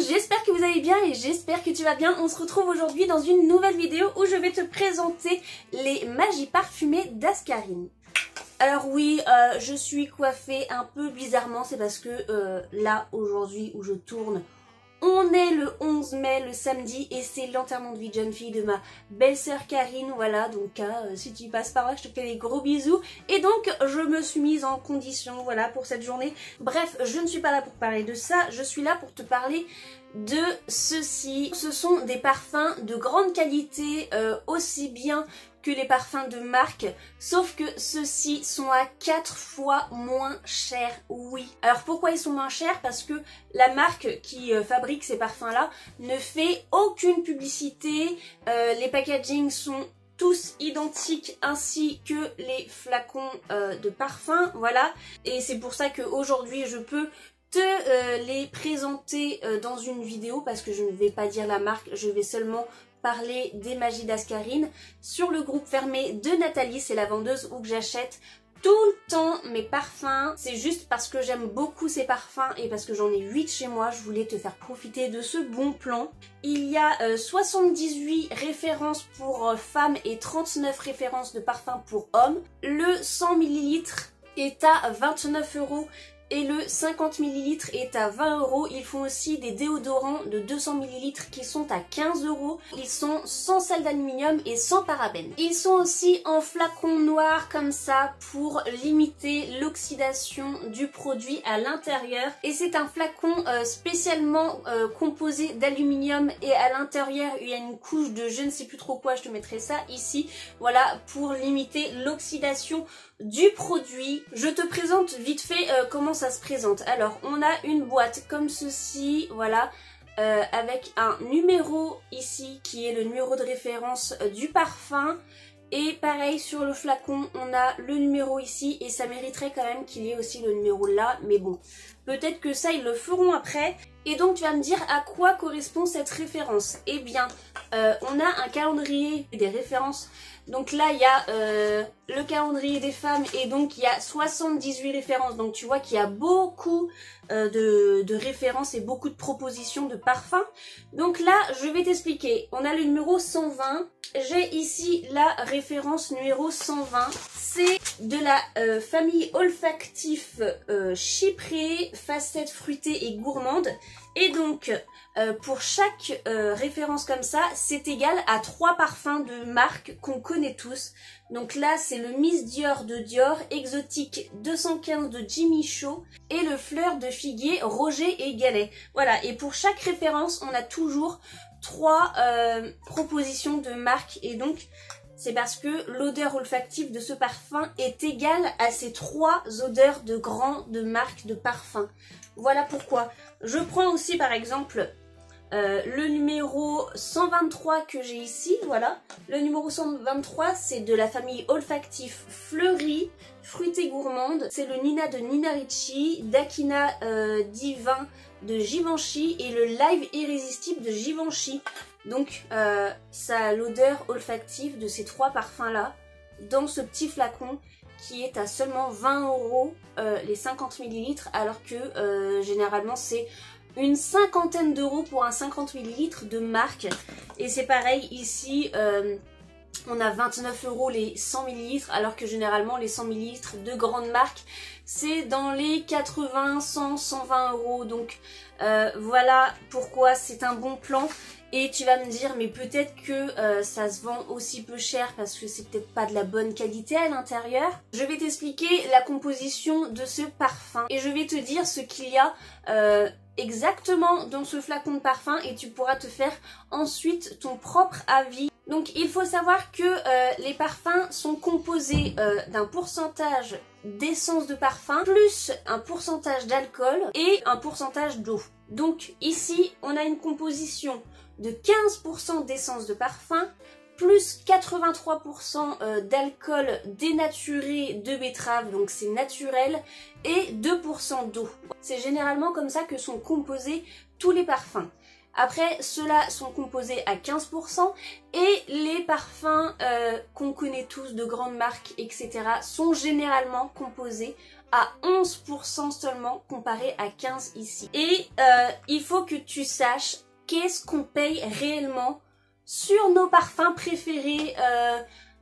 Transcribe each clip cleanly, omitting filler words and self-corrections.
j'espère que vous allez bien et j'espère que tu vas bien. On se retrouve aujourd'hui dans une nouvelle vidéo où je vais te présenter les Magies parfumées d'Ascarine. Alors oui, je suis coiffée un peu bizarrement, c'est parce que là, aujourd'hui où je tourne, on est le 11 mai, le samedi, et c'est l'enterrement de vie de jeune fille de ma belle-sœur Karine, voilà, donc si tu passes par là, je te fais des gros bisous. Et donc, je me suis mise en condition, voilà, pour cette journée. Bref, je ne suis pas là pour parler de ça, je suis là pour te parler de ceci. Ce sont des parfums de grande qualité, aussi bien que les parfums de marque, sauf que ceux-ci sont à 4 fois moins chers, oui. Alors pourquoi ils sont moins chers? Parce que la marque qui fabrique ces parfums-là ne fait aucune publicité, les packagings sont tous identiques ainsi que les flacons de parfum, voilà. Et c'est pour ça qu'aujourd'hui je peux te les présenter dans une vidéo parce que je ne vais pas dire la marque, je vais seulement parler des Magies d'Ascarine sur le groupe fermé de Nathalie, c'est la vendeuse où j'achète tout le temps mes parfums. C'est juste parce que j'aime beaucoup ces parfums et parce que j'en ai 8 chez moi, je voulais te faire profiter de ce bon plan. Il y a 78 références pour femmes et 39 références de parfums pour hommes. Le 100 ml est à 29 € et le 50 ml est à 20 €. Ils font aussi des déodorants de 200 ml qui sont à 15 €. Ils sont sans sel d'aluminium et sans parabènes. Ils sont aussi en flacon noir comme ça pour limiter l'oxydation du produit à l'intérieur. Et c'est un flacon spécialement composé d'aluminium et à l'intérieur il y a une couche de je ne sais plus trop quoi, je te mettrai ça ici. Voilà, pour limiter l'oxydation du produit. Je te présente vite fait comment ça se présente. Alors on a une boîte comme ceci, voilà, avec un numéro ici qui est le numéro de référence du parfum. Et pareil sur le flacon, on a le numéro ici et ça mériterait quand même qu'il y ait aussi le numéro là, mais bon, peut-être que ça ils le feront après. Et donc tu vas me dire à quoi correspond cette référence. Eh bien, on a un calendrier des références. Donc là il y a le calendrier des femmes et donc il y a 78 références. Donc tu vois qu'il y a beaucoup de références et beaucoup de propositions de parfums. Donc là je vais t'expliquer. On a le numéro 120. J'ai ici la référence numéro 120. C'est de la famille olfactif chyprée, facette fruitée et gourmande. Et donc pour chaque référence comme ça, c'est égal à 3 parfums de marque qu'on connaît tous. Donc là c'est le Miss Dior de Dior, Exotique 215 de Jimmy Choo et le Fleur de Figuier Roger et Gallet. Voilà, et pour chaque référence on a toujours 3 propositions de marque et donc c'est parce que l'odeur olfactive de ce parfum est égale à ces 3 odeurs de grandes marques de parfum. Voilà pourquoi. Je prends aussi par exemple le numéro 123 que j'ai ici, voilà. Le numéro 123 c'est de la famille olfactif fleurie, fruitée gourmande. C'est le Nina de Nina Ricci, Dakina Divin de Givenchy et le Live Irrésistible de Givenchy. Donc ça a l'odeur olfactive de ces 3 parfums là dans ce petit flacon qui est à seulement 20 € les 50 ml alors que généralement c'est une cinquantaine d'euros pour un 50 ml de marque. Et c'est pareil ici, on a 29 € les 100 ml alors que généralement les 100 ml de grande marque c'est dans les 80, 100, 120 €. Donc voilà pourquoi c'est un bon plan. Et tu vas me dire mais peut-être que ça se vend aussi peu cher parce que c'est peut-être pas de la bonne qualité à l'intérieur. Je vais t'expliquer la composition de ce parfum et je vais te dire ce qu'il y a exactement dans ce flacon de parfum et tu pourras te faire ensuite ton propre avis. Donc il faut savoir que les parfums sont composés d'un pourcentage d'essence de parfum plus un pourcentage d'alcool et un pourcentage d'eau. Donc ici on a une composition de 15% d'essence de parfum plus 83% d'alcool dénaturé de betterave, donc c'est naturel, et 2% d'eau. C'est généralement comme ça que sont composés tous les parfums. Après, ceux-là sont composés à 15% et les parfums qu'on connaît tous de grandes marques, etc. sont généralement composés à 11% seulement comparé à 15 ici. Et il faut que tu saches qu'est-ce qu'on paye réellement sur nos parfums préférés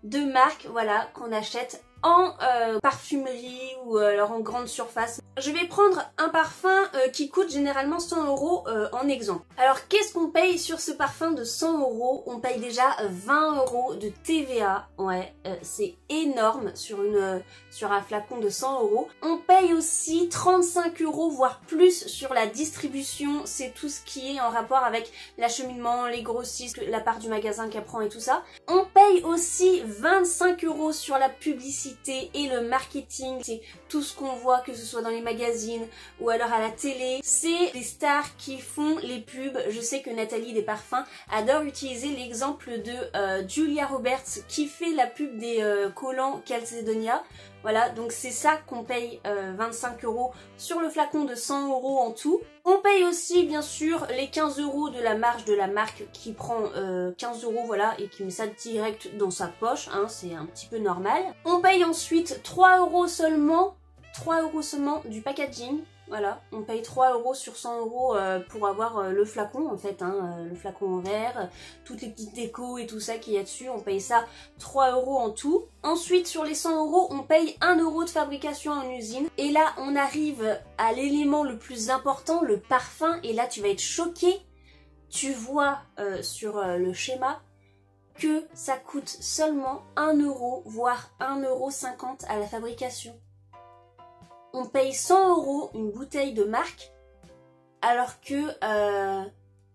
de marque, voilà, qu'on achète en parfumerie ou alors en grande surface. Je vais prendre un parfum qui coûte généralement 100 € en exemple. Alors qu'est-ce qu'on paye sur ce parfum de 100 €? On paye déjà 20 € de TVA, ouais, c'est énorme sur un flacon de 100 €. On paye aussi 35 € voire plus sur la distribution, c'est tout ce qui est en rapport avec l'acheminement, les grossistes, la part du magasin qu'elle prend et tout ça. On paye aussi 25 € sur la publicité et le marketing, c'est tout ce qu'on voit, que ce soit dans les magazines ou alors à la télé. C'est des stars qui font les pubs. Je sais que Nathalie des Parfums adore utiliser l'exemple de Julia Roberts qui fait la pub des collants Calzedonia. Voilà, donc c'est ça qu'on paye 25 € sur le flacon de 100 € en tout. On paye aussi bien sûr les 15 € de la marge de la marque qui prend 15 € voilà, et qui met ça direct dans sa poche, hein, c'est un petit peu normal. On paye ensuite 3 € seulement, 3 € seulement du packaging. Voilà, on paye 3 € sur 100 € pour avoir le flacon en fait, hein, le flacon en verre, toutes les petites décos et tout ça qu'il y a dessus, on paye ça 3 € en tout. Ensuite sur les 100 €, on paye 1 € de fabrication en usine. Et là on arrive à l'élément le plus important, le parfum, et là tu vas être choqué. Tu vois sur le schéma que ça coûte seulement 1 € voire 1,50 € à la fabrication. On paye 100 € une bouteille de marque, alors que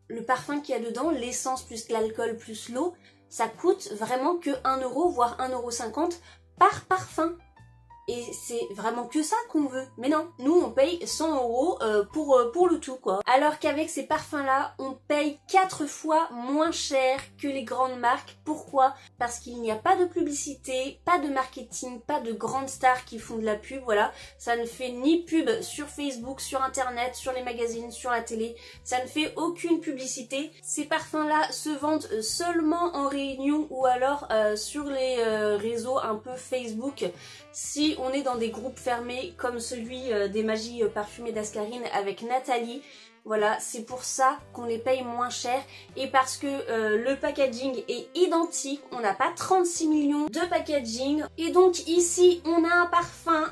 le parfum qu'il y a dedans, l'essence plus l'alcool plus l'eau, ça coûte vraiment que 1 € voire 1,50 € par parfum. Et c'est vraiment que ça qu'on veut. Mais non, nous on paye 100 € pour le tout quoi. Alors qu'avec ces parfums là, on paye 4 fois moins cher que les grandes marques. Pourquoi? Parce qu'il n'y a pas de publicité, pas de marketing, pas de grandes stars qui font de la pub, voilà. Ça ne fait ni pub sur Facebook, sur internet, sur les magazines, sur la télé. Ça ne fait aucune publicité. Ces parfums là se vendent seulement en réunion ou alors sur les réseaux un peu Facebook. Si on est dans des groupes fermés comme celui des magies parfumées d'Ascarine avec Nathalie, voilà, c'est pour ça qu'on les paye moins cher et parce que le packaging est identique, on n'a pas 36 millions de packaging. Et donc ici on a un parfum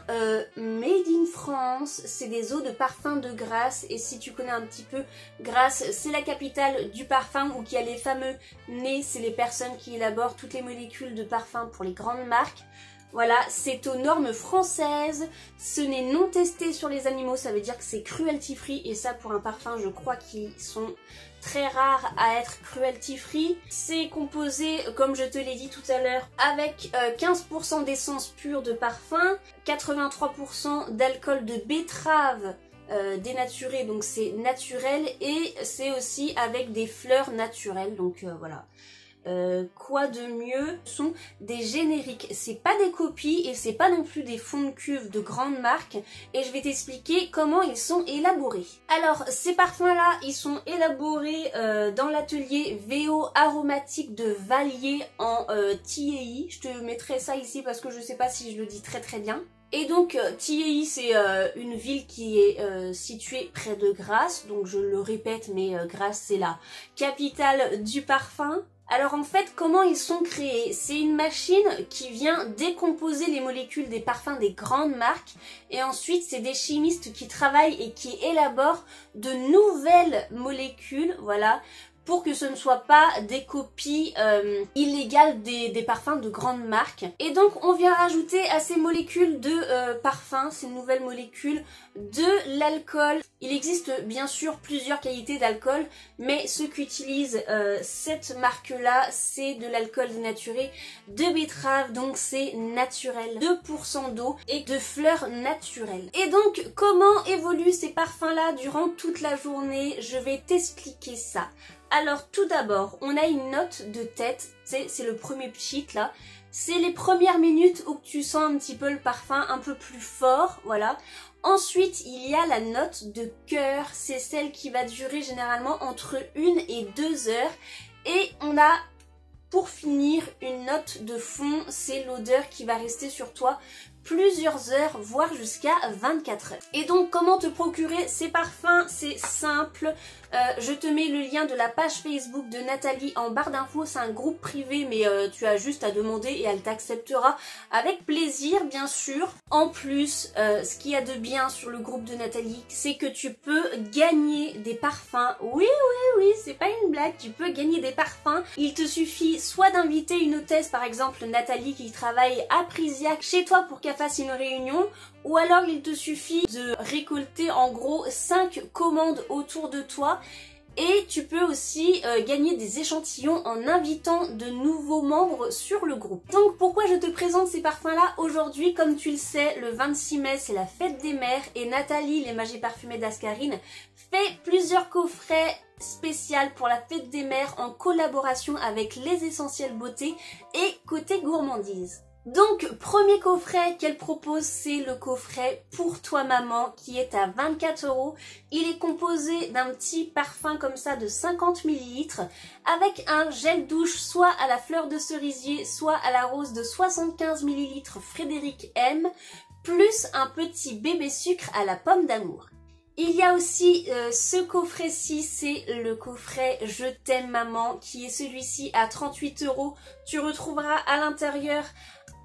made in France, c'est des eaux de parfum de Grasse. Et si tu connais un petit peu Grasse, c'est la capitale du parfum où il y a les fameux nez, c'est les personnes qui élaborent toutes les molécules de parfum pour les grandes marques. Voilà, c'est aux normes françaises, ce n'est non testé sur les animaux, ça veut dire que c'est cruelty free et ça pour un parfum je crois qu'ils sont très rares à être cruelty free. C'est composé, comme je te l'ai dit tout à l'heure, avec 15% d'essence pure de parfum, 83% d'alcool de betterave dénaturé, donc c'est naturel, et c'est aussi avec des fleurs naturelles, donc voilà. Quoi de mieux? Ce sont des génériques, c'est pas des copies et c'est pas non plus des fonds de cuve de grandes marques, et je vais t'expliquer comment ils sont élaborés. Alors ces parfums là, ils sont élaborés dans l'atelier VO aromatique de Valier en TAI. Je te mettrai ça ici parce que je sais pas si je le dis très bien. Et donc TAI c'est une ville qui est située près de Grasse, donc je le répète mais Grasse c'est la capitale du parfum. Alors en fait, comment ils sont créés? C'est une machine qui vient décomposer les molécules des parfums des grandes marques et ensuite c'est des chimistes qui travaillent et qui élaborent de nouvelles molécules, voilà, pour que ce ne soit pas des copies illégales des parfums de grandes marques. Et donc on vient rajouter à ces molécules de parfum, ces nouvelles molécules, de l'alcool. Il existe bien sûr plusieurs qualités d'alcool, mais ce qu'utilise cette marque-là, c'est de l'alcool dénaturé de betterave, donc c'est naturel. 2% d'eau et de fleurs naturelles. Et donc comment évoluent ces parfums-là durant toute la journée? Je vais t'expliquer ça. Alors tout d'abord, on a une note de tête, c'est le premier cheat là, C'est les premières minutes où tu sens un petit peu le parfum un peu plus fort, voilà. Ensuite, il y a la note de cœur, c'est celle qui va durer généralement entre 1 et 2 heures. Et on a, pour finir, une note de fond, c'est l'odeur qui va rester sur toi plusieurs heures, voire jusqu'à 24 heures. Et donc, comment te procurer ces parfums? C'est simple. Je te mets le lien de la page Facebook de Nathalie en barre d'infos. C'est un groupe privé, mais tu as juste à demander et elle t'acceptera avec plaisir, bien sûr. En plus, ce qu'il y a de bien sur le groupe de Nathalie, c'est que tu peux gagner des parfums. Oui, c'est pas une blague, tu peux gagner des parfums. Il te suffit soit d'inviter une hôtesse, par exemple Nathalie qui travaille à Prisiac, chez toi pour qu'elle fasse une réunion, ou alors il te suffit de récolter en gros 5 commandes autour de toi. Et tu peux aussi gagner des échantillons en invitant de nouveaux membres sur le groupe. Donc pourquoi je te présente ces parfums là aujourd'hui? Comme tu le sais, le 26 mai c'est la fête des mères et Nathalie, les Magies Parfumées d'Ascarine, fait plusieurs coffrets spéciaux pour la fête des mères en collaboration avec les Essentiels Beauté et Côté Gourmandise. Donc, premier coffret qu'elle propose, c'est le coffret Pour toi maman qui est à 24 €. Il est composé d'un petit parfum comme ça de 50 ml avec un gel douche soit à la fleur de cerisier, soit à la rose de 75 ml Frédéric M, plus un petit bébé sucre à la pomme d'amour. Il y a aussi ce coffret-ci, c'est le coffret Je t'aime maman qui est celui-ci à 38 €. Tu retrouveras à l'intérieur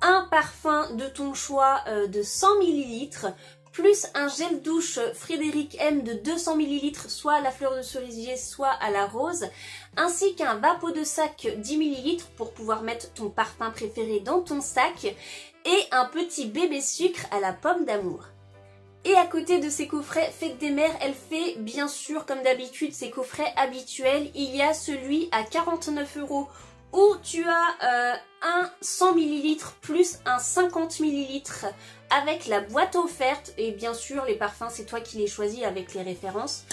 un parfum de ton choix de 100 ml, plus un gel douche Frédéric M de 200 ml, soit à la fleur de cerisier, soit à la rose, ainsi qu'un vapeau de sac 10 ml pour pouvoir mettre ton parfum préféré dans ton sac, et un petit bébé sucre à la pomme d'amour. Et à côté de ces coffrets Fête des Mères, elle fait bien sûr comme d'habitude ses coffrets habituels. Il y a celui à 49 € où tu as un 100 ml plus un 50 ml avec la boîte offerte. Et bien sûr, les parfums, c'est toi qui les choisis avec les références.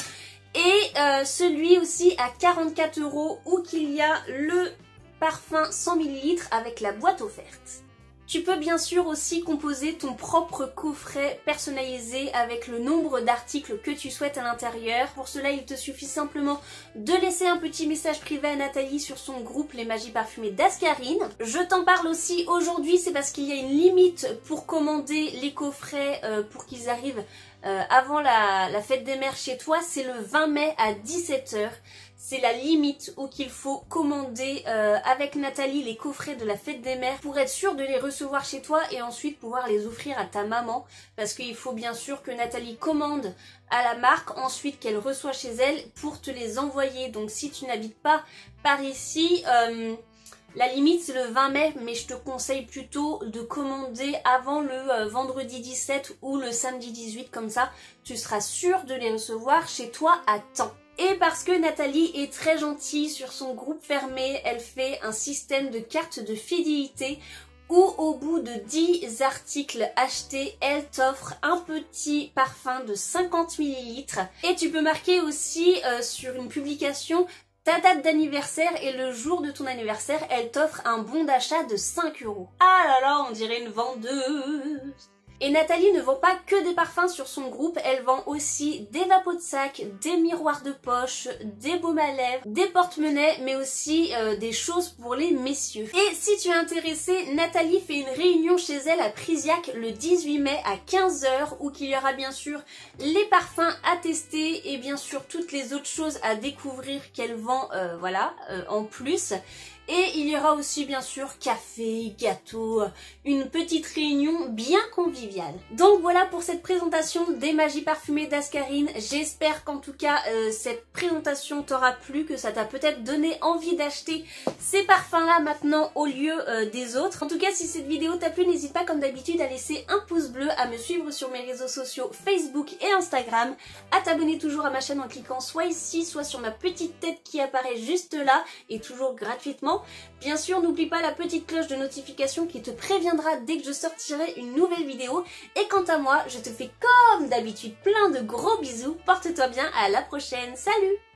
Et celui aussi à 44 € où il y a le parfum 100 ml avec la boîte offerte. Tu peux bien sûr aussi composer ton propre coffret personnalisé avec le nombre d'articles que tu souhaites à l'intérieur. Pour cela, il te suffit simplement de laisser un petit message privé à Nathalie sur son groupe Les Magies Parfumées d'Ascarine. Je t'en parle aussi aujourd'hui, c'est parce qu'il y a une limite pour commander les coffrets pour qu'ils arrivent avant la fête des mères chez toi. C'est le 20 mai à 17 h. C'est la limite où qu'il faut commander avec Nathalie les coffrets de la fête des mères pour être sûr de les recevoir chez toi et ensuite pouvoir les offrir à ta maman. Parce qu'il faut bien sûr que Nathalie commande à la marque, ensuite qu'elle reçoit chez elle pour te les envoyer. Donc si tu n'habites pas par ici, la limite c'est le 20 mai, mais je te conseille plutôt de commander avant le vendredi 17 ou le samedi 18, comme ça tu seras sûr de les recevoir chez toi à temps. Et parce que Nathalie est très gentille sur son groupe fermé, elle fait un système de cartes de fidélité où au bout de 10 articles achetés, elle t'offre un petit parfum de 50 ml. Et tu peux marquer aussi sur une publication ta date d'anniversaire et le jour de ton anniversaire, elle t'offre un bon d'achat de 5 €. Ah là là, on dirait une vendeuse! Et Nathalie ne vend pas que des parfums sur son groupe, elle vend aussi des vapeaux de sac, des miroirs de poche, des baumes à lèvres, des porte-monnaies, mais aussi des choses pour les messieurs. Et si tu es intéressé, Nathalie fait une réunion chez elle à Prisiac le 18 mai à 15 h, où il y aura bien sûr les parfums à tester et bien sûr toutes les autres choses à découvrir qu'elle vend en plus. Et il y aura aussi bien sûr café, gâteau, une petite réunion bien conviviale. Donc voilà pour cette présentation des Magies Parfumées d'Ascarine. J'espère qu'en tout cas cette présentation t'aura plu, que ça t'a peut-être donné envie d'acheter ces parfums là maintenant au lieu des autres. En tout cas si cette vidéo t'a plu, n'hésite pas comme d'habitude à laisser un pouce bleu, à me suivre sur mes réseaux sociaux Facebook et Instagram, à t'abonner toujours à ma chaîne en cliquant soit ici, soit sur ma petite tête qui apparaît juste là et toujours gratuitement. Bien sûr, n'oublie pas la petite cloche de notification qui te préviendra dès que je sortirai une nouvelle vidéo. Et quant à moi, je te fais comme d'habitude plein de gros bisous. Porte-toi bien, à la prochaine. Salut!